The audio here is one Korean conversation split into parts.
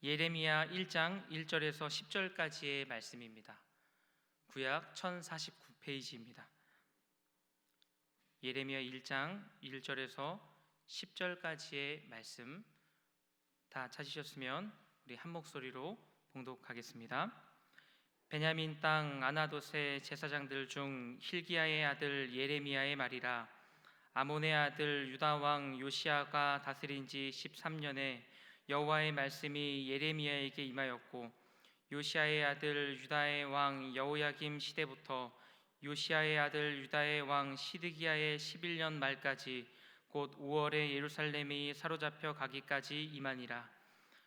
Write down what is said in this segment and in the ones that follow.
예레미야 1장 1절에서 10절까지의 말씀입니다. 구약 1049페이지입니다. 예레미야 1장 1절에서 10절까지의 말씀 다 찾으셨으면 우리 한 목소리로 봉독하겠습니다. 베냐민 땅 아나돗의 제사장들 중 hil기야의 아들 예레미야의 말이라. 아몬의 아들 유다 왕 요시야가 다스린 지 13년에 여호와의 말씀이 예레미야에게 임하였고, 요시야의 아들 유다의 왕 여호야김 시대부터 요시야의 아들 유다의 왕 시드기야의 11년 말까지 곧 5월에 예루살렘이 사로잡혀 가기까지 임하니라.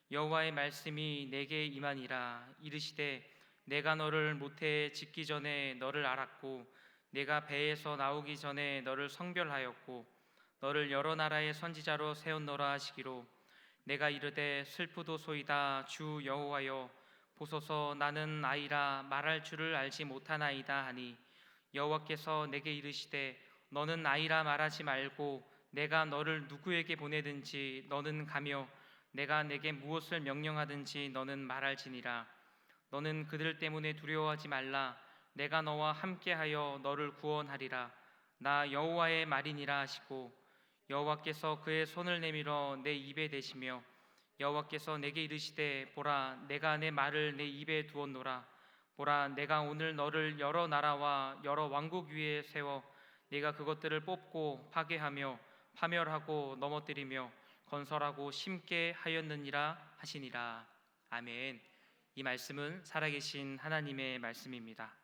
여호와의 말씀이 내게 임하니라. 이르시되 내가 너를 모태에 짓기 전에 너를 알았고, 내가 배에서 나오기 전에 너를 성별하였고, 너를 여러 나라의 선지자로 세웠노라 하시기로, 내가 이르되 슬프도소이다. 주 여호와여, 보소서 나는 아이라 말할 줄을 알지 못하나이다 하니, 여호와께서 내게 이르시되 너는 아이라 말하지 말고 내가 너를 누구에게 보내든지 너는 가며 내가 내게 무엇을 명령하든지 너는 말할지니라. 너는 그들 때문에 두려워하지 말라. 내가 너와 함께하여 너를 구원하리라. 나 여호와의 말이니라 하시고, 여호와께서 그의 손을 내밀어 내 입에 대시며, 여호와께서 내게 이르시되 보라, 내가 내 말을 내 입에 두었노라. 보라, 내가 오늘 너를 여러 나라와 여러 왕국 위에 세워 네가 그것들을 뽑고 파괴하며 파멸하고 넘어뜨리며 건설하고 심게 하였느니라 하시니라. 아멘. 이 말씀은 살아계신 하나님의 말씀입니다.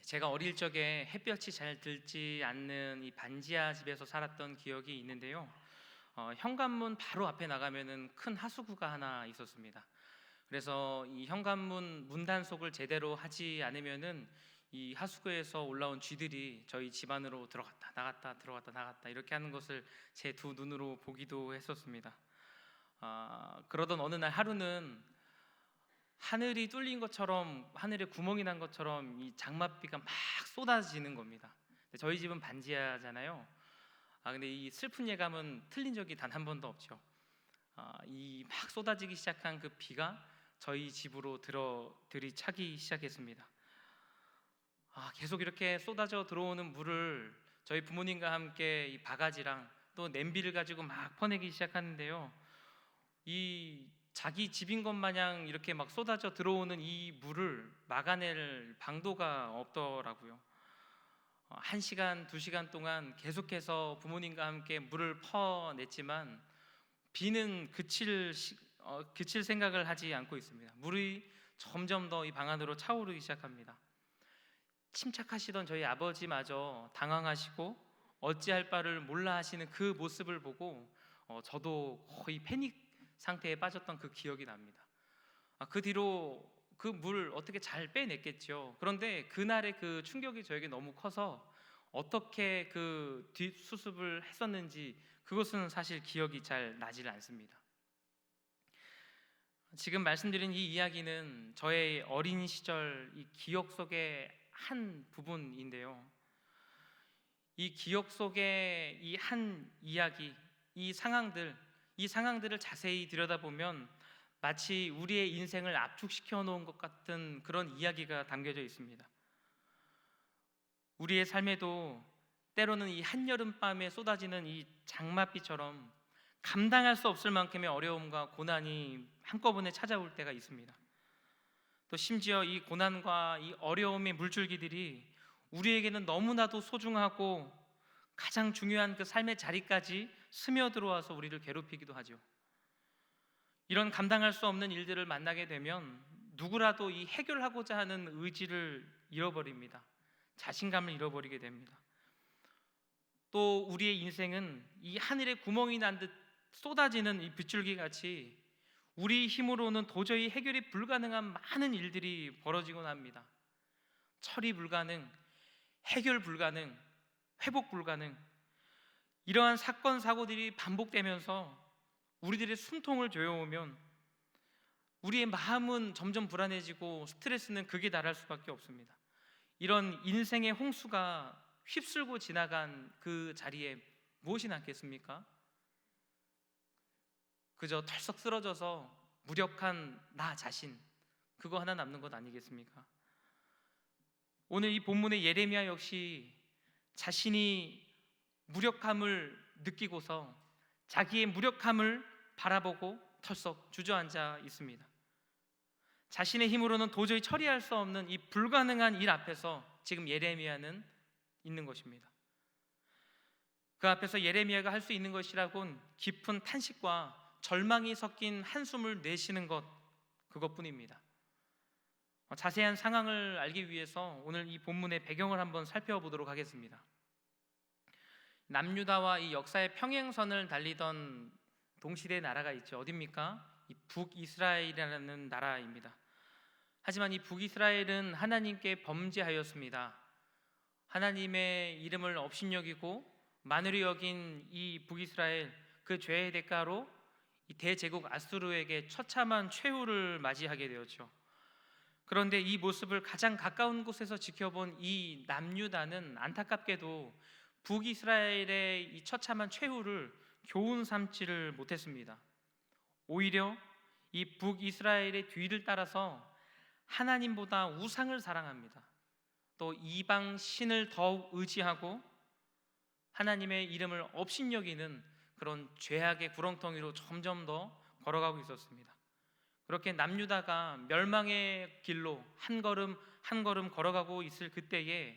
제가 어릴 적에 햇볕이 잘 들지 않는 이 반지하 집에서 살았던 기억이 있는데요. 현관문 바로 앞에 나가면은 큰 하수구가 하나 있었습니다. 그래서 이 현관문 문단속을 제대로 하지 않으면은 이 하수구에서 올라온 쥐들이 저희 집 안으로 들어갔다 나갔다 들어갔다 나갔다 이렇게 하는 것을 제 두 눈으로 보기도 했었습니다. 그러던 어느 날 하루는 하늘이 뚫린 것처럼, 하늘에 구멍이 난 것처럼 이 장맛비가 막 쏟아지는 겁니다. 저희 집은 반지하잖아요. 근데 이 슬픈 예감은 틀린 적이 단 한 번도 없죠. 이 막 쏟아지기 시작한 그 비가 저희 집으로 들이차기 시작했습니다. 계속 이렇게 쏟아져 들어오는 물을 저희 부모님과 함께 이 바가지랑 또 냄비를 가지고 막 퍼내기 시작하는데요. 이 자기 집인 것 마냥 이렇게 막 쏟아져 들어오는 이 물을 막아낼 방도가 없더라고요. 1시간, 2시간 동안 계속해서 부모님과 함께 물을 퍼냈지만 비는 그칠 생각을 하지 않고 있습니다. 물이 점점 더 이 방 안으로 차오르기 시작합니다. 침착하시던 저희 아버지마저 당황하시고 어찌할 바를 몰라 하시는 그 모습을 보고 저도 거의 패닉 상태에 빠졌던 그 기억이 납니다. 그 뒤로 그 물 어떻게 잘 빼냈겠죠. 그런데 그날의 그 충격이 저에게 너무 커서 어떻게 그 뒷수습을 했었는지 그것은 사실 기억이 잘 나질 않습니다. 지금 말씀드린 이 이야기는 저의 어린 시절 이 기억 속의 한 부분인데요. 이 기억 속의 이 한 이야기, 이 상황들을 자세히 들여다보면 마치 우리의 인생을 압축시켜 놓은 것 같은 그런 이야기가 담겨져 있습니다. 우리의 삶에도 때로는 이 한여름밤에 쏟아지는 이 장맛비처럼 감당할 수 없을 만큼의 어려움과 고난이 한꺼번에 찾아올 때가 있습니다. 또 심지어 이 고난과 이 어려움의 물줄기들이 우리에게는 너무나도 소중하고 가장 중요한 그 삶의 자리까지 스며들어와서 우리를 괴롭히기도 하죠. 이런 감당할 수 없는 일들을 만나게 되면 누구라도 이 해결하고자 하는 의지를 잃어버립니다. 자신감을 잃어버리게 됩니다. 또 우리의 인생은 이 하늘에 구멍이 난 듯 쏟아지는 이 빗줄기 같이 우리 힘으로는 도저히 해결이 불가능한 많은 일들이 벌어지곤 합니다. 처리 불가능, 해결 불가능, 회복 불가능, 이러한 사건 사고들이 반복되면서 우리들의 숨통을 조여오면 우리의 마음은 점점 불안해지고 스트레스는 극에 달할 수밖에 없습니다. 이런 인생의 홍수가 휩쓸고 지나간 그 자리에 무엇이 남겠습니까? 그저 털썩 쓰러져서 무력한 나 자신, 그거 하나 남는 것 아니겠습니까? 오늘 이 본문의 예레미야 역시 자신이 무력함을 느끼고서 자기의 무력함을 바라보고 털썩 주저앉아 있습니다. 자신의 힘으로는 도저히 처리할 수 없는 이 불가능한 일 앞에서 지금 예레미야는 있는 것입니다. 그 앞에서 예레미야가 할 수 있는 것이라곤 깊은 탄식과 절망이 섞인 한숨을 내쉬는 것, 그것뿐입니다. 자세한 상황을 알기 위해서 오늘 이 본문의 배경을 한번 살펴보도록 하겠습니다. 남유다와 이 역사의 평행선을 달리던 동시대 나라가 있죠. 어디입니까? 이 북이스라엘이라는 나라입니다. 하지만 이 북이스라엘은 하나님께 범죄하였습니다. 하나님의 이름을 업신여기고 만으로 여긴 이 북이스라엘, 그 죄의 대가로 이 대제국 아수르에게 처참한 최후를 맞이하게 되었죠. 그런데 이 모습을 가장 가까운 곳에서 지켜본 이 남유다는 안타깝게도 북이스라엘의 이 처참한 최후를 교훈 삼지를 못했습니다. 오히려 이 북이스라엘의 뒤를 따라서 하나님보다 우상을 사랑합니다. 또 이방 신을 더욱 의지하고 하나님의 이름을 업신여기는 그런 죄악의 구렁텅이로 점점 더 걸어가고 있었습니다. 그렇게 남유다가 멸망의 길로 한 걸음 한 걸음 걸어가고 있을 그때에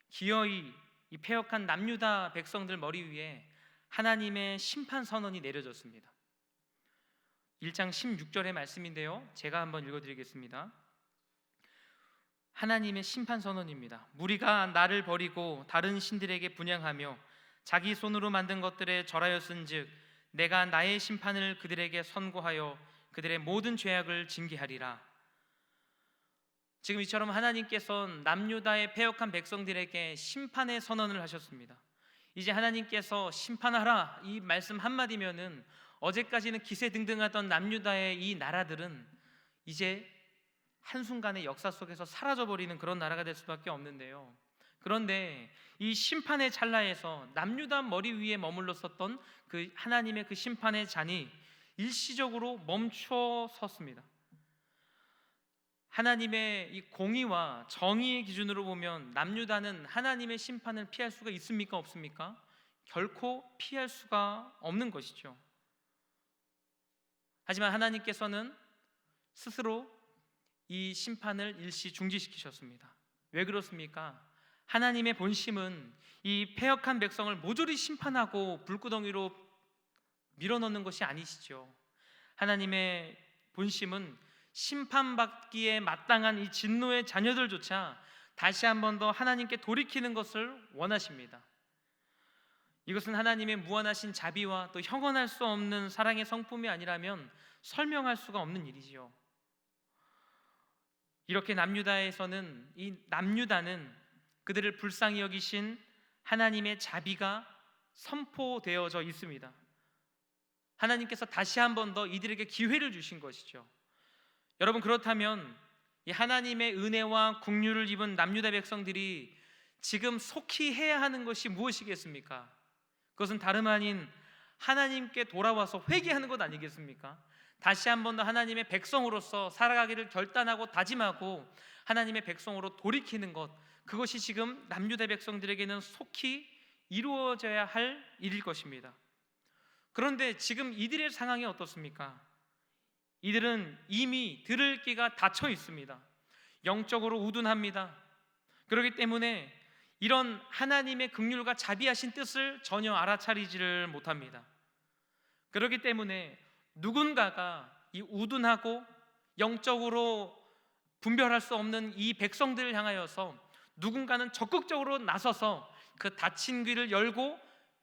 기어이 이 패역한 남유다 백성들 머리 위에 하나님의 심판 선언이 내려졌습니다. 1장 16절의 말씀인데요, 제가 한번 읽어드리겠습니다. 하나님의 심판 선언입니다. 무리가 나를 버리고 다른 신들에게 분향하며 자기 손으로 만든 것들에 절하였은즉 내가 나의 심판을 그들에게 선고하여 그들의 모든 죄악을 징계하리라. 지금 이처럼 하나님께서는 남유다의 패역한 백성들에게 심판의 선언을 하셨습니다. 이제 하나님께서 심판하라, 이 말씀 한마디면은 어제까지는 기세등등하던 남유다의 이 나라들은 이제 한순간의 역사 속에서 사라져버리는 그런 나라가 될 수밖에 없는데요, 그런데 이 심판의 찰나에서 남유다 머리 위에 머물렀었던 그 하나님의 그 심판의 잔이 일시적으로 멈춰 섰습니다. 하나님의 이 공의와 정의의 기준으로 보면 남유다는 하나님의 심판을 피할 수가 있습니까? 없습니까? 결코 피할 수가 없는 것이죠. 하지만 하나님께서는 스스로 이 심판을 일시 중지시키셨습니다. 왜 그렇습니까? 하나님의 본심은 이 패역한 백성을 모조리 심판하고 불구덩이로 밀어넣는 것이 아니시죠. 하나님의 본심은 심판받기에 마땅한 이 진노의 자녀들조차 다시 한 번 더 하나님께 돌이키는 것을 원하십니다. 이것은 하나님의 무한하신 자비와 또 형언할 수 없는 사랑의 성품이 아니라면 설명할 수가 없는 일이지요. 이렇게 남유다에서는 이 남유다는 그들을 불쌍히 여기신 하나님의 자비가 선포되어져 있습니다. 하나님께서 다시 한 번 더 이들에게 기회를 주신 것이죠. 여러분, 그렇다면 이 하나님의 은혜와 긍휼을 입은 남유다 백성들이 지금 속히 해야 하는 것이 무엇이겠습니까? 그것은 다름 아닌 하나님께 돌아와서 회개하는 것 아니겠습니까? 다시 한 번 더 하나님의 백성으로서 살아가기를 결단하고 다짐하고 하나님의 백성으로 돌이키는 것, 그것이 지금 남유다 백성들에게는 속히 이루어져야 할 일일 것입니다. 그런데 지금 이들의 상황이 어떻습니까? 이들은 이미 들을 귀가 닫혀 있습니다. 영적으로 우둔합니다. 그렇기 때문에 이런 하나님의 긍휼과 자비하신 뜻을 전혀 알아차리지를 못합니다. 그렇기 때문에 누군가가 이 우둔하고 영적으로 분별할 수 없는 이 백성들을 향하여서 누군가는 적극적으로 나서서 그 닫힌 귀를 열고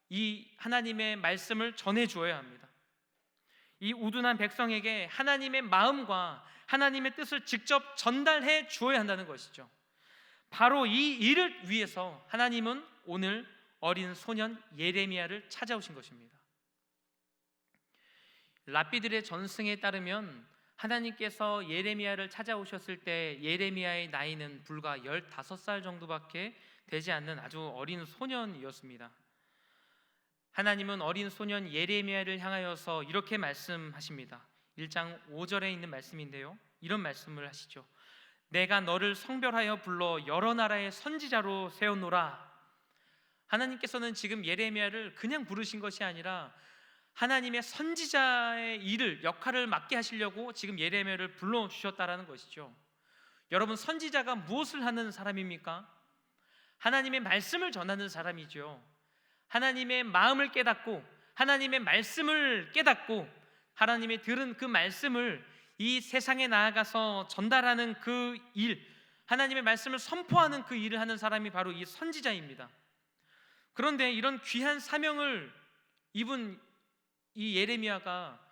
이 하나님의 말씀을 전해 주어야 합니다. 이 우둔한 백성에게 하나님의 마음과 하나님의 뜻을 직접 전달해 주어야 한다는 것이죠. 바로 이 일을 위해서 하나님은 오늘 어린 소년 예레미야를 찾아오신 것입니다. 랍비들의 전승에 따르면 하나님께서 예레미야를 찾아오셨을 때 예레미야의 나이는 불과 15살 정도밖에 되지 않는 아주 어린 소년이었습니다. 하나님은 어린 소년 예레미야를 향하여서 이렇게 말씀하십니다. 1장 5절에 있는 말씀인데요, 이런 말씀을 하시죠. 내가 너를 성별하여 불러 여러 나라의 선지자로 세웠노라. 하나님께서는 지금 예레미야를 그냥 부르신 것이 아니라 하나님의 선지자의 일을, 역할을 맡게 하시려고 지금 예레미야를 불러주셨다라는 것이죠. 여러분, 선지자가 무엇을 하는 사람입니까? 하나님의 말씀을 전하는 사람이죠. 하나님의 마음을 깨닫고 하나님의 말씀을 깨닫고 하나님이 들은 그 말씀을 이 세상에 나아가서 전달하는 그 일, 하나님의 말씀을 선포하는 그 일을 하는 사람이 바로 이 선지자입니다. 그런데 이런 귀한 사명을 입은 이 예레미야가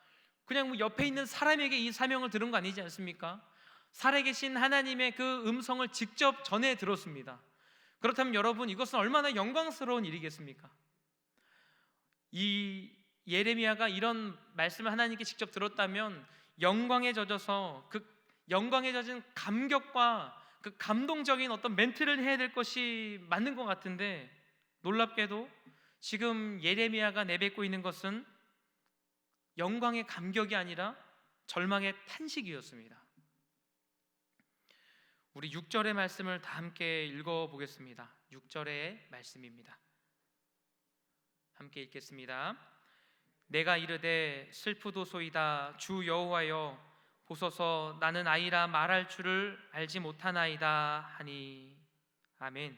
그냥 옆에 있는 사람에게 이 사명을 들은 거 아니지 않습니까? 살아계신 하나님의 그 음성을 직접 전해 들었습니다. 그렇다면 여러분, 이것은 얼마나 영광스러운 일이겠습니까? 이 예레미야가 이런 말씀을 하나님께 직접 들었다면 영광에 젖어서 그 영광에 젖은 감격과 그 감동적인 어떤 멘트를 해야 될 것이 맞는 것 같은데, 놀랍게도 지금 예레미야가 내뱉고 있는 것은 영광의 감격이 아니라 절망의 탄식이었습니다. 우리 6절의 말씀을 다 함께 읽어보겠습니다. 6절의 말씀입니다. 함께 읽겠습니다. 내가 이르되 슬프도소이다. 주 여호와여 보소서, 나는 아이라 말할 줄을 알지 못하나이다 하니. 아멘.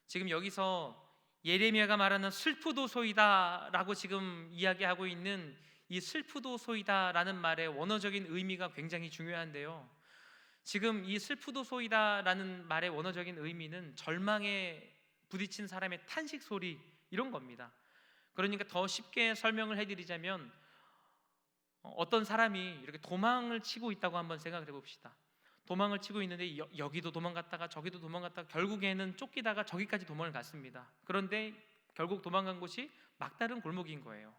지금 여기서 예레미야가 말하는 슬프도소이다 라고 지금 이야기하고 있는 이 슬프도소이다 라는 말의 원어적인 의미가 굉장히 중요한데요, 지금 이 슬프도소이다 라는 말의 원어적인 의미는 절망에 부딪힌 사람의 탄식 소리, 이런 겁니다. 그러니까 더 쉽게 설명을 해드리자면, 어떤 사람이 이렇게 도망을 치고 있다고 한번 생각을 해봅시다. 도망을 치고 있는데 여기도 도망갔다가 저기도 도망갔다가 결국에는 쫓기다가 저기까지 도망을 갔습니다. 그런데 결국 도망간 곳이 막다른 골목인 거예요.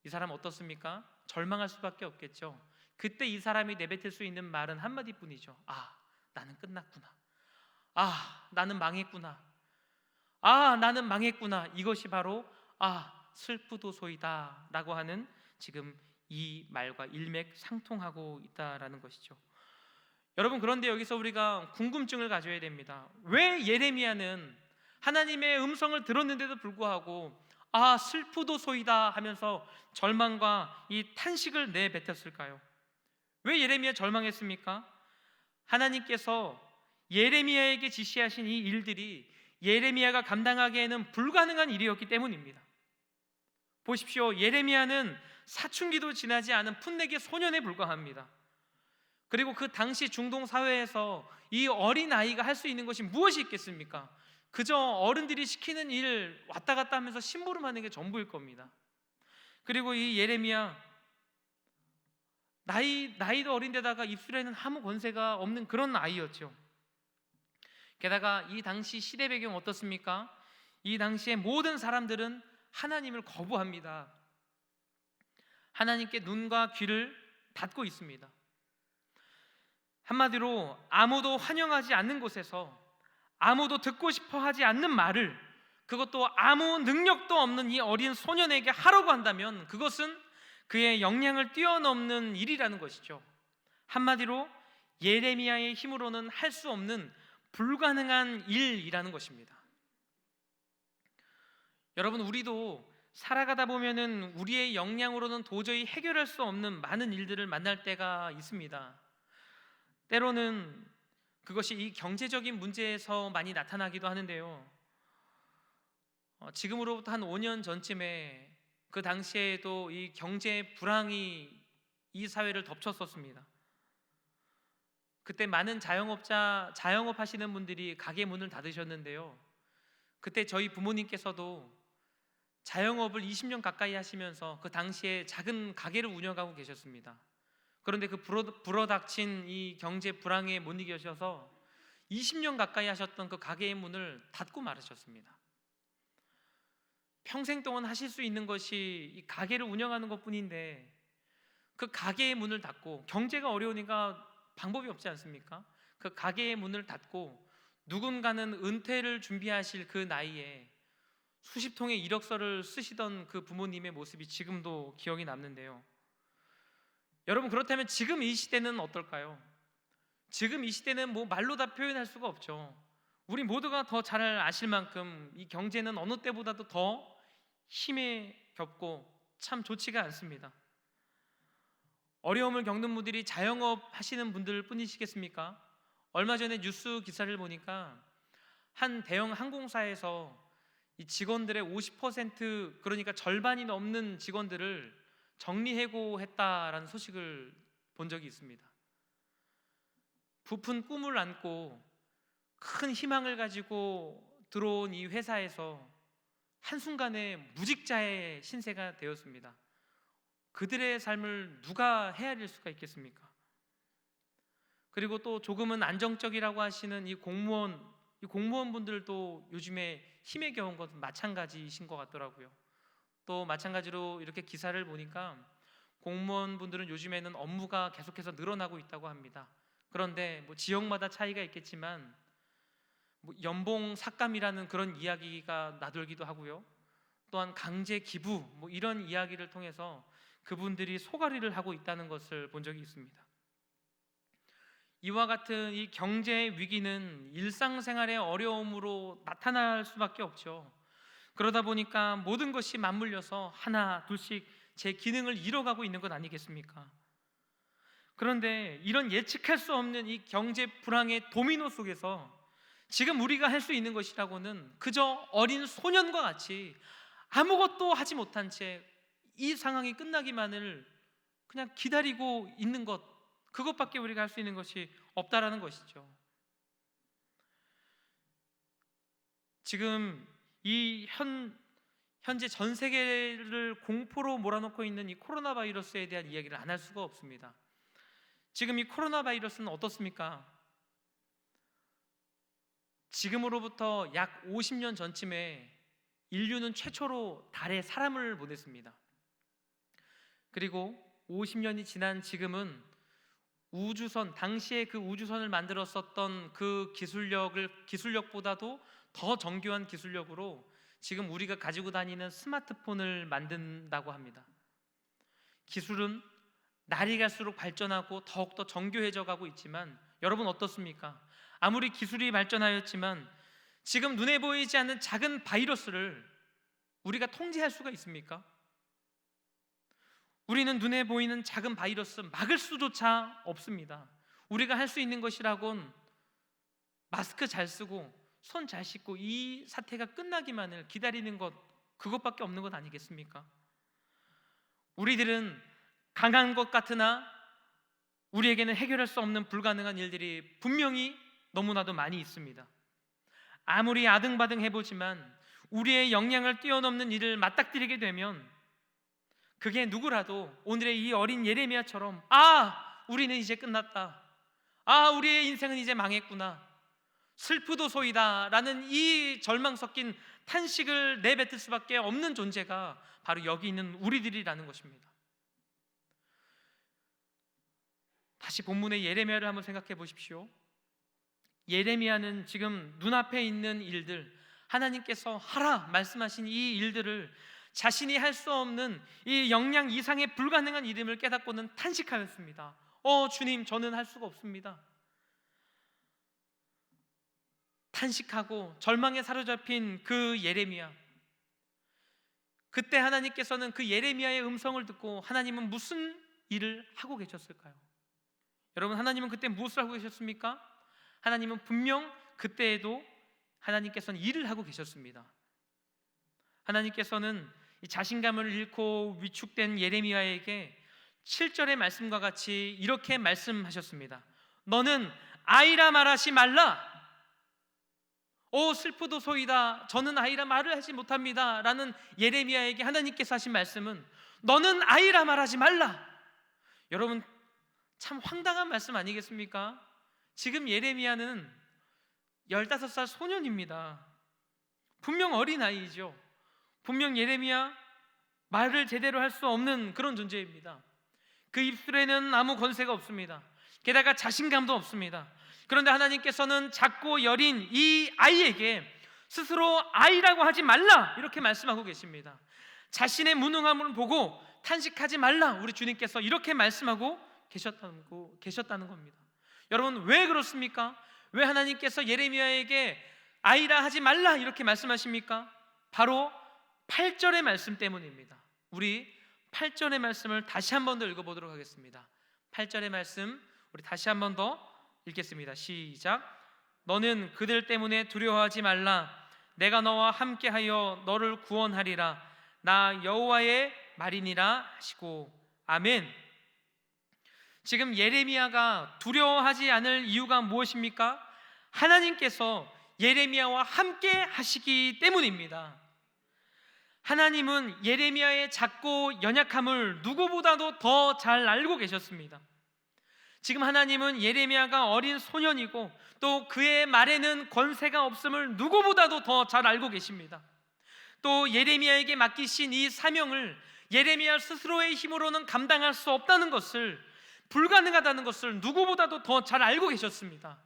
이 사람 어떻습니까? 절망할 수밖에 없겠죠. 그때 이 사람이 내뱉을 수 있는 말은 한마디뿐이죠. 아, 나는 끝났구나. 아, 나는 망했구나. 아, 나는 망했구나. 이것이 바로 슬프도소이다 라고 하는 지금 이 말과 일맥상통하고 있다라는 것이죠. 여러분, 그런데 여기서 우리가 궁금증을 가져야 됩니다. 왜 예레미야는 하나님의 음성을 들었는데도 불구하고 슬프도소이다 하면서 절망과 이 탄식을 내뱉었을까요? 왜 예레미야 절망했습니까? 하나님께서 예레미야에게 지시하신 이 일들이 예레미야가 감당하기에는 불가능한 일이었기 때문입니다. 보십시오. 예레미야는 사춘기도 지나지 않은 풋내기 소년에 불과합니다. 그리고 그 당시 중동 사회에서 이 어린 아이가 할 수 있는 것이 무엇이 있겠습니까? 그저 어른들이 시키는 일 왔다 갔다 하면서 심부름하는 게 전부일 겁니다. 그리고 이 예레미야, 나이도 어린데다가 입술에는 아무 권세가 없는 그런 아이였죠. 게다가 이 당시 시대 배경 어떻습니까? 이 당시에 모든 사람들은 하나님을 거부합니다. 하나님께 눈과 귀를 닫고 있습니다. 한마디로 아무도 환영하지 않는 곳에서 아무도 듣고 싶어 하지 않는 말을, 그것도 아무 능력도 없는 이 어린 소년에게 하라고 한다면 그것은 그의 역량을 뛰어넘는 일이라는 것이죠. 한마디로 예레미야의 힘으로는 할 수 없는 불가능한 일이라는 것입니다. 여러분, 우리도 살아가다 보면은 우리의 역량으로는 도저히 해결할 수 없는 많은 일들을 만날 때가 있습니다. 때로는 그것이 이 경제적인 문제에서 많이 나타나기도 하는데요, 지금으로부터 한 5년 전쯤에 그 당시에도 이 경제 불황이 이 사회를 덮쳤었습니다. 그때 많은 자영업 하시는 분들이 가게 문을 닫으셨는데요, 그때 저희 부모님께서도 자영업을 20년 가까이 하시면서 그 당시에 작은 가게를 운영하고 계셨습니다. 그런데 그 불어닥친 이 경제 불황에 못 이겨셔서 20년 가까이 하셨던 그 가게의 문을 닫고 말으셨습니다. 평생 동안 하실 수 있는 것이 이 가게를 운영하는 것뿐인데 그 가게의 문을 닫고, 경제가 어려우니까 방법이 없지 않습니까? 그 가게의 문을 닫고 누군가는 은퇴를 준비하실 그 나이에 수십 통의 이력서를 쓰시던 그 부모님의 모습이 지금도 기억이 남는데요. 여러분, 그렇다면 지금 이 시대는 어떨까요? 지금 이 시대는 뭐 말로 다 표현할 수가 없죠. 우리 모두가 더 잘 아실 만큼 이 경제는 어느 때보다도 더 힘에 겹고 참 좋지가 않습니다. 어려움을 겪는 분들이 자영업 하시는 분들 뿐이시겠습니까? 얼마 전에 뉴스 기사를 보니까 한 대형 항공사에서 이 직원들의 50%, 그러니까 절반이 넘는 직원들을 정리해고했다라는 소식을 본 적이 있습니다. 부푼 꿈을 안고 큰 희망을 가지고 들어온 이 회사에서 한순간에 무직자의 신세가 되었습니다. 그들의 삶을 누가 헤아릴 수가 있겠습니까? 그리고 또 조금은 안정적이라고 하시는 이 공무원분들도 요즘에 힘에 겨운 것은 마찬가지이신 것 같더라고요. 또 마찬가지로 이렇게 기사를 보니까 공무원분들은 요즘에는 업무가 계속해서 늘어나고 있다고 합니다. 그런데 뭐 지역마다 차이가 있겠지만 뭐 연봉 삭감이라는 그런 이야기가 나돌기도 하고요. 또한 강제 기부 뭐 이런 이야기를 통해서 그분들이 소가리를 하고 있다는 것을 본 적이 있습니다. 이와 같은 이 경제 위기는 일상생활의 어려움으로 나타날 수밖에 없죠. 그러다 보니까 모든 것이 맞물려서 하나 둘씩 제 기능을 잃어가고 있는 것 아니겠습니까? 그런데 이런 예측할 수 없는 이 경제 불황의 도미노 속에서 지금 우리가 할 수 있는 것이라고는 그저 어린 소년과 같이 아무것도 하지 못한 채 이 상황이 끝나기만을 그냥 기다리고 있는 것, 그것밖에 우리가 할 수 있는 것이 없다라는 것이죠. 지금 현재 전 세계를 공포로 몰아넣고 있는 이 코로나 바이러스에 대한 이야기를 안 할 수가 없습니다. 지금 이 코로나 바이러스는 어떻습니까? 지금으로부터 약 50년 전쯤에 인류는 최초로 달에 사람을 보냈습니다. 그리고 50년이 지난 지금은 우주선, 당시에 그 우주선을 만들었었던 그 기술력보다도 더 정교한 기술력으로 지금 우리가 가지고 다니는 스마트폰을 만든다고 합니다. 기술은 날이 갈수록 발전하고 더욱더 정교해져 가고 있지만 여러분 어떻습니까? 아무리 기술이 발전하였지만 지금 눈에 보이지 않는 작은 바이러스를 우리가 통제할 수가 있습니까? 우리는 눈에 보이는 작은 바이러스 막을 수조차 없습니다. 우리가 할 수 있는 것이라곤 마스크 잘 쓰고 손 잘 씻고 이 사태가 끝나기만을 기다리는 것, 그것밖에 없는 것 아니겠습니까? 우리들은 강한 것 같으나 우리에게는 해결할 수 없는 불가능한 일들이 분명히 너무나도 많이 있습니다. 아무리 아등바등 해보지만 우리의 역량을 뛰어넘는 일을 맞닥뜨리게 되면 그게 누구라도 오늘의 이 어린 예레미야처럼 우리는 이제 끝났다, 우리의 인생은 이제 망했구나, 슬프도소이다 라는 이 절망 섞인 탄식을 내뱉을 수밖에 없는 존재가 바로 여기 있는 우리들이라는 것입니다. 다시 본문의 예레미야를 한번 생각해 보십시오. 예레미야는 지금 눈앞에 있는 일들, 하나님께서 하라 말씀하신 이 일들을 자신이 할 수 없는 이 역량 이상의 불가능한 일임을 깨닫고는 탄식하였습니다. 주님, 저는 할 수가 없습니다. 탄식하고 절망에 사로잡힌 그 예레미야, 그때 하나님께서는 그 예레미야의 음성을 듣고 하나님은 무슨 일을 하고 계셨을까요? 여러분, 하나님은 그때 무엇을 하고 계셨습니까? 하나님은 분명 그때에도 하나님께서는 일을 하고 계셨습니다. 하나님께서는 이 자신감을 잃고 위축된 예레미야에게 7절의 말씀과 같이 이렇게 말씀하셨습니다. 너는 아이라 말하지 말라. 슬프도소이다, 저는 아이라 말을 하지 못합니다 라는 예레미야에게 하나님께서 하신 말씀은 너는 아이라 말하지 말라. 여러분, 참 황당한 말씀 아니겠습니까? 지금 예레미야는 15살 소년입니다. 분명 어린아이죠. 분명 예레미야 말을 제대로 할 수 없는 그런 존재입니다. 그 입술에는 아무 권세가 없습니다. 게다가 자신감도 없습니다. 그런데 하나님께서는 작고 여린 이 아이에게 스스로 아이라고 하지 말라 이렇게 말씀하고 계십니다. 자신의 무능함을 보고 탄식하지 말라 우리 주님께서 이렇게 말씀하고 계셨다는 겁니다. 여러분 왜 그렇습니까? 왜 하나님께서 예레미야에게 아이라 하지 말라 이렇게 말씀하십니까? 바로 8절의 말씀 때문입니다. 우리 8절의 말씀을 다시 한 번 더 읽어보도록 하겠습니다. 8절의 말씀 우리 다시 한 번 더 읽겠습니다. 시작. 너는 그들 때문에 두려워하지 말라. 내가 너와 함께하여 너를 구원하리라. 나 여호와의 말이니라 하시고. 아멘. 지금 예레미야가 두려워하지 않을 이유가 무엇입니까? 하나님께서 예레미야와 함께 하시기 때문입니다. 하나님은 예레미야의 작고 연약함을 누구보다도 더 잘 알고 계셨습니다. 지금 하나님은 예레미야가 어린 소년이고 또 그의 말에는 권세가 없음을 누구보다도 더 잘 알고 계십니다. 또 예레미야에게 맡기신 이 사명을 예레미야 스스로의 힘으로는 감당할 수 없다는 것을, 불가능하다는 것을 누구보다도 더 잘 알고 계셨습니다.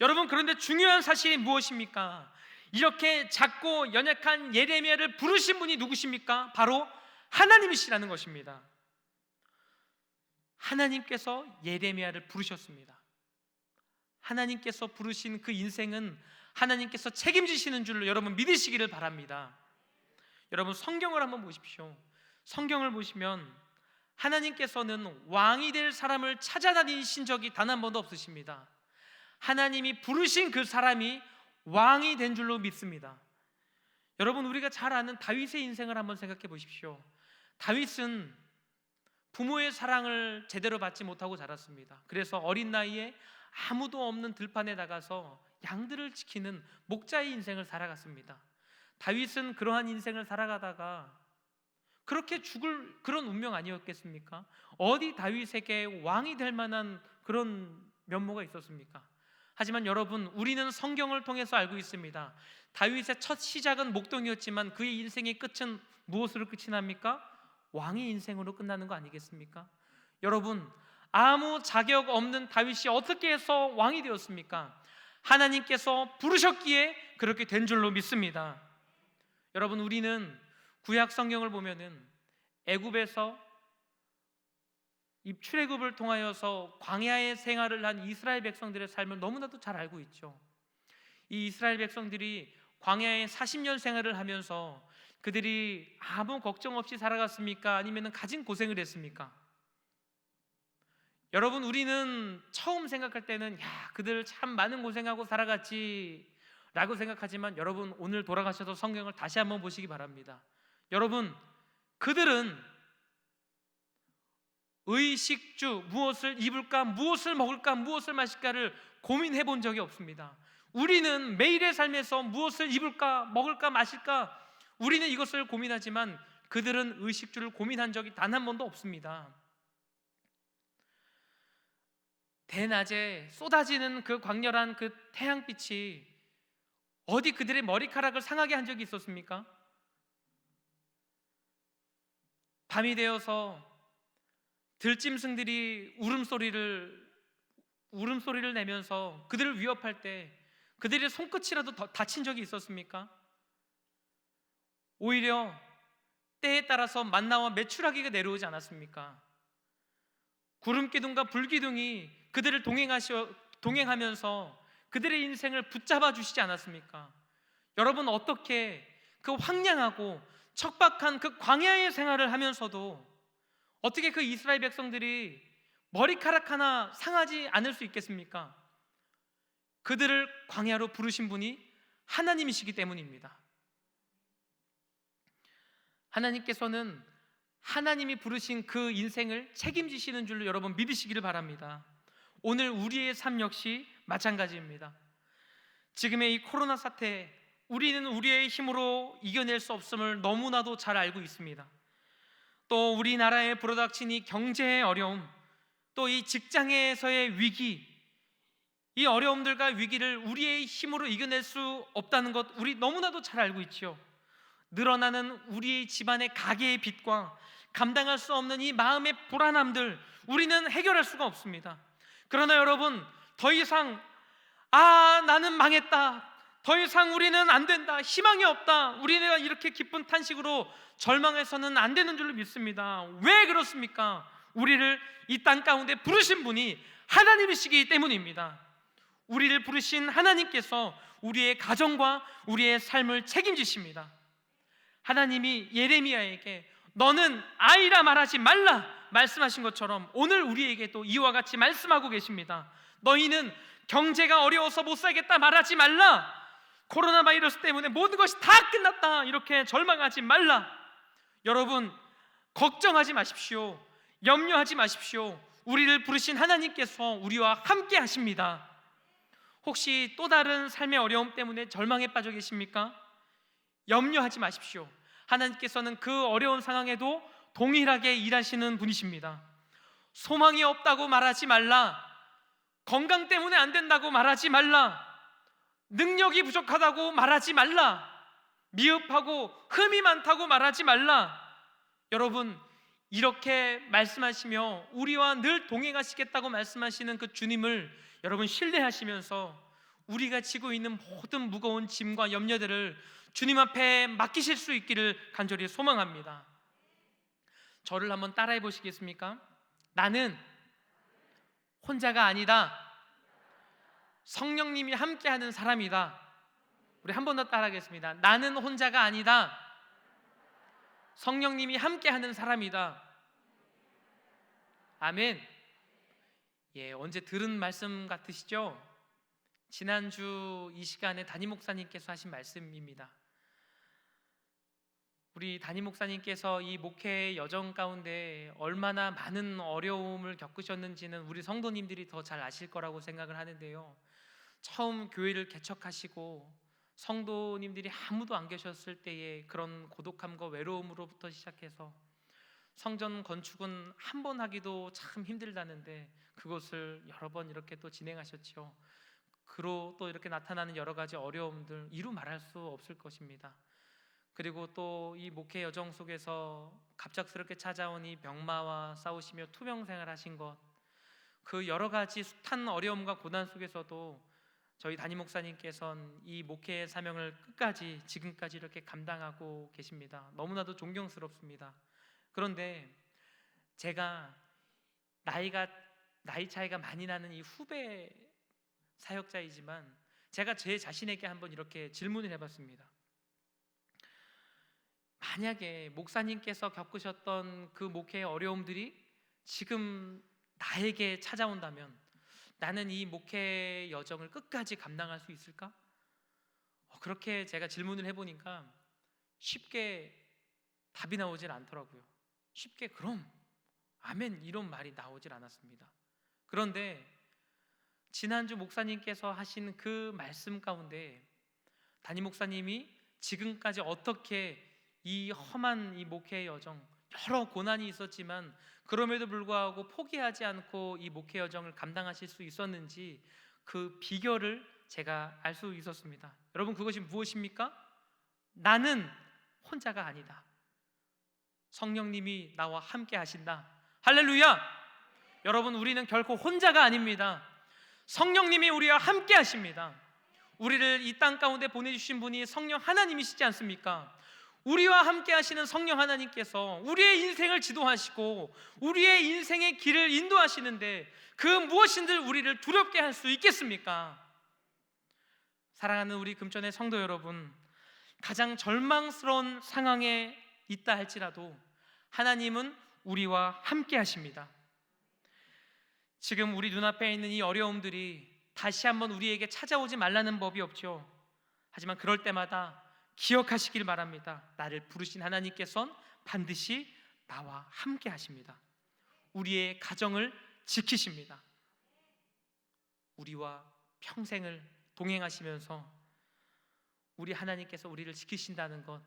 여러분, 그런데 중요한 사실이 무엇입니까? 이렇게 작고 연약한 예레미야를 부르신 분이 누구십니까? 바로 하나님이시라는 것입니다. 하나님께서 예레미야를 부르셨습니다. 하나님께서 부르신 그 인생은 하나님께서 책임지시는 줄로 여러분 믿으시기를 바랍니다. 여러분 성경을 한번 보십시오. 성경을 보시면 하나님께서는 왕이 될 사람을 찾아다니신 적이 단 한 번도 없으십니다. 하나님이 부르신 그 사람이 왕이 된 줄로 믿습니다. 여러분 우리가 잘 아는 다윗의 인생을 한번 생각해 보십시오. 다윗은 부모의 사랑을 제대로 받지 못하고 자랐습니다. 그래서 어린 나이에 아무도 없는 들판에 나가서 양들을 지키는 목자의 인생을 살아갔습니다. 다윗은 그러한 인생을 살아가다가 그렇게 죽을 그런 운명 아니었겠습니까? 어디 다윗에게 왕이 될 만한 그런 면모가 있었습니까? 하지만 여러분, 우리는 성경을 통해서 알고 있습니다. 다윗의 첫 시작은 목동이었지만 그의 인생의 끝은 무엇으로 끝이 납니까? 왕의 인생으로 끝나는 거 아니겠습니까? 여러분, 아무 자격 없는 다윗이 어떻게 해서 왕이 되었습니까? 하나님께서 부르셨기에 그렇게 된 줄로 믿습니다. 여러분, 우리는 구약 성경을 보면은 애굽에서 출애굽을 통하여서 광야의 생활을 한 이스라엘 백성들의 삶을 너무나도 잘 알고 있죠. 이 이스라엘 백성들이 광야에 40년 생활을 하면서 그들이 아무 걱정 없이 살아갔습니까? 아니면 가진 고생을 했습니까? 여러분, 우리는 처음 생각할 때는 그들 참 많은 고생하고 살아갔지 라고 생각하지만 여러분, 오늘 돌아가셔서 성경을 다시 한번 보시기 바랍니다. 여러분, 그들은 의식주, 무엇을 입을까, 무엇을 먹을까, 무엇을 마실까를 고민해 본 적이 없습니다. 우리는 매일의 삶에서 무엇을 입을까, 먹을까, 마실까, 우리는 이것을 고민하지만 그들은 의식주를 고민한 적이 단 한 번도 없습니다. 대낮에 쏟아지는 그 광렬한 그 태양빛이 어디 그들의 머리카락을 상하게 한 적이 있었습니까? 밤이 되어서 들짐승들이 울음소리를 내면서 그들을 위협할 때 그들의 손끝이라도 다친 적이 있었습니까? 오히려 때에 따라서 만나와 메추라기가 내려오지 않았습니까? 구름기둥과 불기둥이 그들을 동행하면서 그들의 인생을 붙잡아 주시지 않았습니까? 여러분, 어떻게 그 황량하고 척박한 그 광야의 생활을 하면서도 어떻게 그 이스라엘 백성들이 머리카락 하나 상하지 않을 수 있겠습니까? 그들을 광야로 부르신 분이 하나님이시기 때문입니다. 하나님께서는 하나님이 부르신 그 인생을 책임지시는 줄로 여러분 믿으시기를 바랍니다. 오늘 우리의 삶 역시 마찬가지입니다. 지금의 이 코로나 사태, 우리는 우리의 힘으로 이겨낼 수 없음을 너무나도 잘 알고 있습니다. 또 우리나라에 불어닥친 이 경제의 어려움, 또 이 직장에서의 위기, 이 어려움들과 위기를 우리의 힘으로 이겨낼 수 없다는 것 우리 너무나도 잘 알고 있죠. 늘어나는 우리의 집안의 가계의 빚과 감당할 수 없는 이 마음의 불안함들 우리는 해결할 수가 없습니다. 그러나 여러분, 더 이상 나는 망했다, 더 이상 우리는 안 된다, 희망이 없다, 우리가 이렇게 기쁜 탄식으로 절망해서는 안 되는 줄로 믿습니다. 왜 그렇습니까? 우리를 이 땅 가운데 부르신 분이 하나님이시기 때문입니다. 우리를 부르신 하나님께서 우리의 가정과 우리의 삶을 책임지십니다. 하나님이 예레미야에게 너는 아이라 말하지 말라 말씀하신 것처럼 오늘 우리에게도 이와 같이 말씀하고 계십니다. 너희는 경제가 어려워서 못 살겠다 말하지 말라, 코로나 바이러스 때문에 모든 것이 다 끝났다 이렇게 절망하지 말라. 여러분, 걱정하지 마십시오. 염려하지 마십시오. 우리를 부르신 하나님께서 우리와 함께 하십니다. 혹시 또 다른 삶의 어려움 때문에 절망에 빠져 계십니까? 염려하지 마십시오. 하나님께서는 그 어려운 상황에도 동일하게 일하시는 분이십니다. 소망이 없다고 말하지 말라, 건강 때문에 안 된다고 말하지 말라, 능력이 부족하다고 말하지 말라, 미흡하고 흠이 많다고 말하지 말라. 여러분, 이렇게 말씀하시며 우리와 늘 동행하시겠다고 말씀하시는 그 주님을 여러분 신뢰하시면서 우리가 지고 있는 모든 무거운 짐과 염려들을 주님 앞에 맡기실 수 있기를 간절히 소망합니다. 저를 한번 따라해 보시겠습니까? 나는 혼자가 아니다. 성령님이 함께하는 사람이다. 우리 한 번 더 따라하겠습니다. 나는 혼자가 아니다. 성령님이 함께하는 사람이다. 아멘. 예, 언제 들은 말씀 같으시죠? 지난주 이 시간에 담임 목사님께서 하신 말씀입니다. 우리 담임 목사님께서 이 목회의 여정 가운데 얼마나 많은 어려움을 겪으셨는지는 우리 성도님들이 더 잘 아실 거라고 생각을 하는데요, 처음 교회를 개척하시고 성도님들이 아무도 안 계셨을 때의 그런 고독함과 외로움으로부터 시작해서 성전 건축은 한 번 하기도 참 힘들다는데 그것을 여러 번 이렇게 또 진행하셨죠. 그로 또 이렇게 나타나는 여러 가지 어려움들 이루 말할 수 없을 것입니다. 그리고 또 이 목회 여정 속에서 갑작스럽게 찾아온 이 병마와 싸우시며 투병 생활하신 것, 그 여러 가지 숱한 어려움과 고난 속에서도 저희 담임 목사님께서는 이 목회의 사명을 끝까지 지금까지 이렇게 감당하고 계십니다. 너무나도 존경스럽습니다. 그런데 제가 나이 차이가 많이 나는 이 후배 사역자이지만 제가 제 자신에게 한번 이렇게 질문을 해봤습니다. 만약에 목사님께서 겪으셨던 그 목회의 어려움들이 지금 나에게 찾아온다면 나는 이 목회 여정을 끝까지 감당할 수 있을까? 그렇게 제가 질문을 해보니까 쉽게 답이 나오질 않더라고요. 쉽게 그럼 아멘 이런 말이 나오질 않았습니다. 그런데 지난주 목사님께서 하신 그 말씀 가운데 담임 목사님이 지금까지 어떻게 이 험한 이 목회의 여정, 여러 고난이 있었지만 그럼에도 불구하고 포기하지 않고 이 목회 여정을 감당하실 수 있었는지 그 비결을 제가 알 수 있었습니다. 여러분, 그것이 무엇입니까? 나는 혼자가 아니다. 성령님이 나와 함께 하신다. 할렐루야! 여러분, 우리는 결코 혼자가 아닙니다. 성령님이 우리와 함께 하십니다. 우리를 이 땅 가운데 보내주신 분이 성령 하나님이시지 않습니까? 우리와 함께 하시는 성령 하나님께서 우리의 인생을 지도하시고 우리의 인생의 길을 인도하시는데 그 무엇인들 우리를 두렵게 할 수 있겠습니까? 사랑하는 우리 금천의 성도 여러분, 가장 절망스러운 상황에 있다 할지라도 하나님은 우리와 함께 하십니다. 지금 우리 눈앞에 있는 이 어려움들이 다시 한번 우리에게 찾아오지 말라는 법이 없죠. 하지만 그럴 때마다 기억하시길 바랍니다. 나를 부르신 하나님께서는 반드시 나와 함께 하십니다. 우리의 가정을 지키십니다. 우리와 평생을 동행하시면서 우리 하나님께서 우리를 지키신다는 것,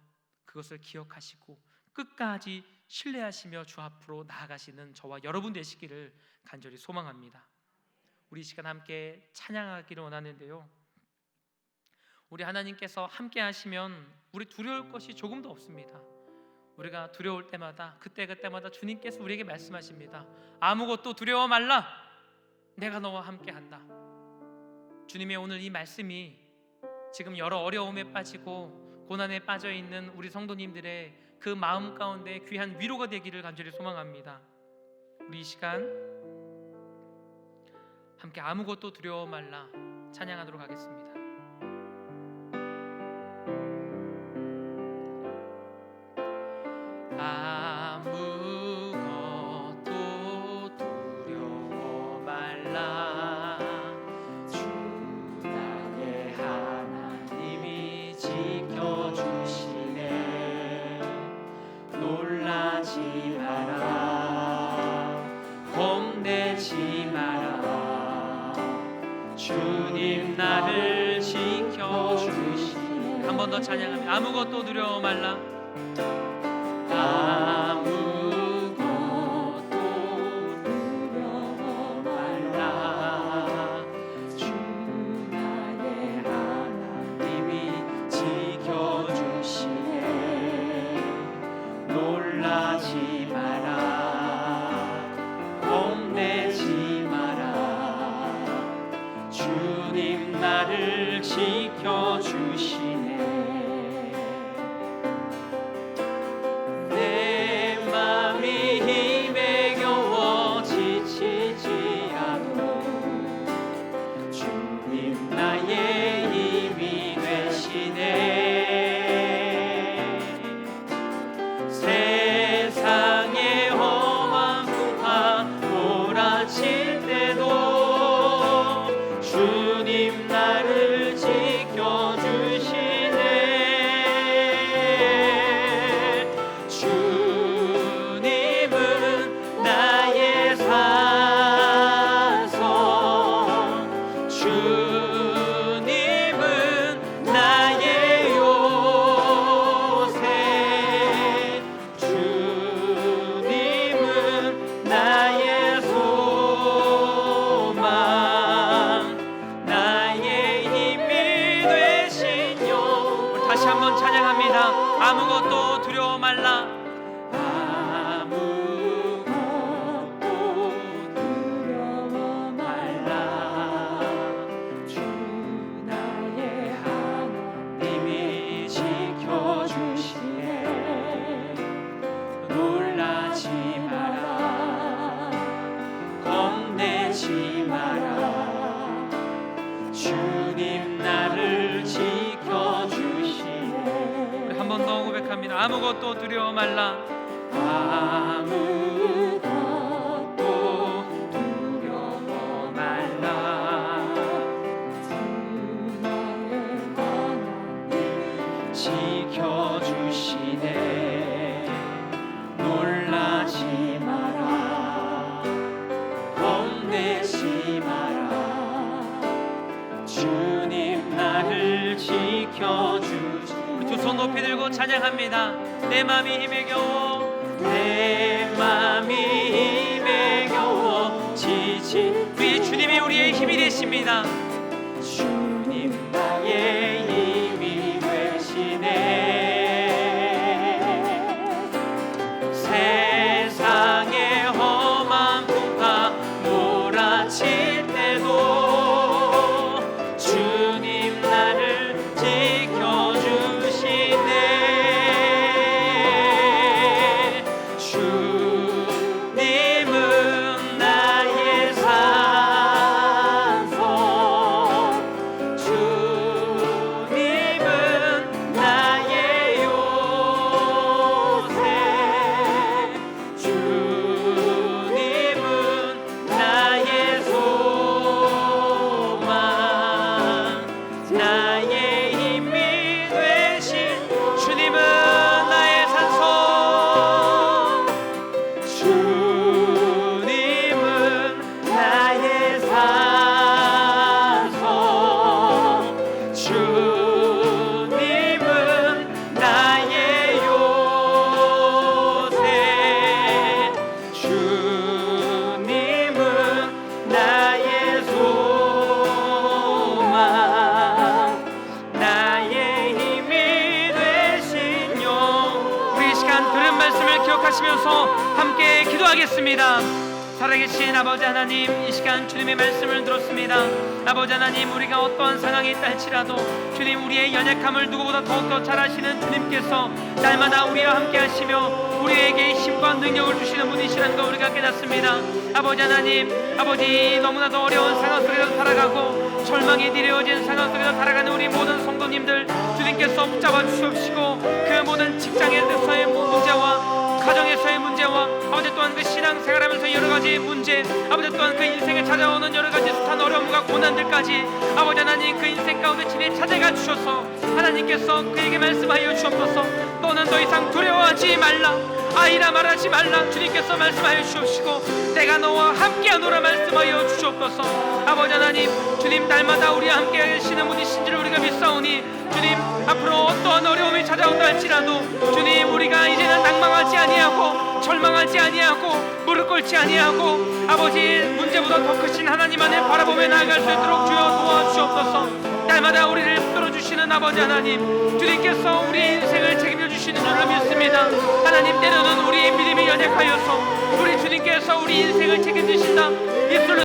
그것을 기억하시고 끝까지 신뢰하시며 주 앞으로 나아가시는 저와 여러분 되시기를 간절히 소망합니다. 우리 이 시간 함께 찬양하기를 원하는데요, 우리 하나님께서 함께 하시면 우리 두려울 것이 조금도 없습니다. 우리가 두려울 때마다 그때마다 주님께서 우리에게 말씀하십니다. 아무것도 두려워 말라. 내가 너와 함께 한다. 주님의 오늘 이 말씀이 지금 여러 어려움에 빠지고 고난에 빠져 있는 우리 성도님들의 그 마음 가운데 귀한 위로가 되기를 간절히 소망합니다. 우리 이 시간 함께 아무것도 두려워 말라 찬양하도록 하겠습니다. 아무것도 두려워 말라. 주 나의 하나님이 지켜주시네. 놀라지 마라. 겁내지 마라. 주님 나를 지켜주시네. 한 번 더 찬양합니다. 아무것도 두려워 말라. 아무것도 두려워 말라. 주 나의 하나님이 지켜주시네. 놀라지 마라. 겁내지 마라. 주님 나를 지켜주시네. 아무것도 두려워 말라. 아무것도 두려워 말라. 주 나의 하나님이 지켜주시네. 놀라지 마라. 겁내지 마라. 주님 나를 지켜주시네. 한 번 더 고백합니다. 아무것도 두려워 말라. 아무것도 두려워 말라. 주 나의 하나님이 지켜주시네. 놀라지 마라. 겁내지 마라. 주님 나를 지켜주시네. 두 손 높이 들고 찬양합니다. 내 맘이 힘에 겨워, 내 맘이 힘에 겨워 지친 우리 주님이 우리의 힘이 되십니다. 주님 나의 힘이 되시네. 세상의 험한 풍파 몰아칠 때도 주님 나를 주님은 나의 산소, 주님은 나의 요새, 주님은 나의 소망, 나의 힘이 되신 주님은 나의 산소, 주님은 나의 산소, 주님은 나의 요새, 주님은 나의 소망, 나의 힘이 되신 영. 우리 이 시간 들은 말씀을 기억하시면서 함께 기도하겠습니다. 살아계신 아버지 하나님, 이 시간 주님의 말씀을 들었습니다. 아버지 하나님, 우리가 어떠한 상황에 있다 할지라도 주님, 우리의 연약함을 누구보다 더욱더 잘 아시는 주님께서 날마다 우리와 함께 하시며 우리에게 힘과 능력을 주시는 분이시라는 걸 우리가 깨닫습니다. 아버지 하나님, 아버지, 너무나도 어려운 상황 속에서 살아가고 절망에 내려진 상황 속에서 살아가는 우리 모든 성도님들 주님께서 붙잡아 주시옵시고, 그 모든 직장에서의 문제와 가정에서의 문제와 아버지 또한 그 신앙생활하면서 여러가지 문제, 아버지 또한 그 인생에 찾아오는 여러가지 숱한 어려움과 고난들까지 아버지 하나님, 그 인생 가운데 진에 찾아가 주셔서 하나님께서 그에게 말씀하여 주옵소서. 너는 더 이상 두려워하지 말라, 아이라 말하지 말라. 주님께서 말씀하여 주옵시고 내가 너와 함께하노라 말씀하여 주옵소서. 아버지 하나님, 주님 날마다 우리와 함께 하시는 분이신지를 우리가 믿사오니 주님, 앞으로 어떠한 어려움이 찾아온다 할지라도 주님, 우리가 이제는 낭망하지 아니하고 절망하지 아니하고 무릎 꿇지 아니하고 아버지, 문제보다 더 크신 하나님 안에 바라보며 나아갈 수 있도록 주여 도와주옵소서. 날마다 우리를 붙들어주시는 아버지 하나님, 주님께서 우리의 인생을 책임져 주시는 줄을 믿습니다. 하나님, 때로는 우리의 믿음이 연약하여서 우리 주님께서 우리 인생을 책임지신다,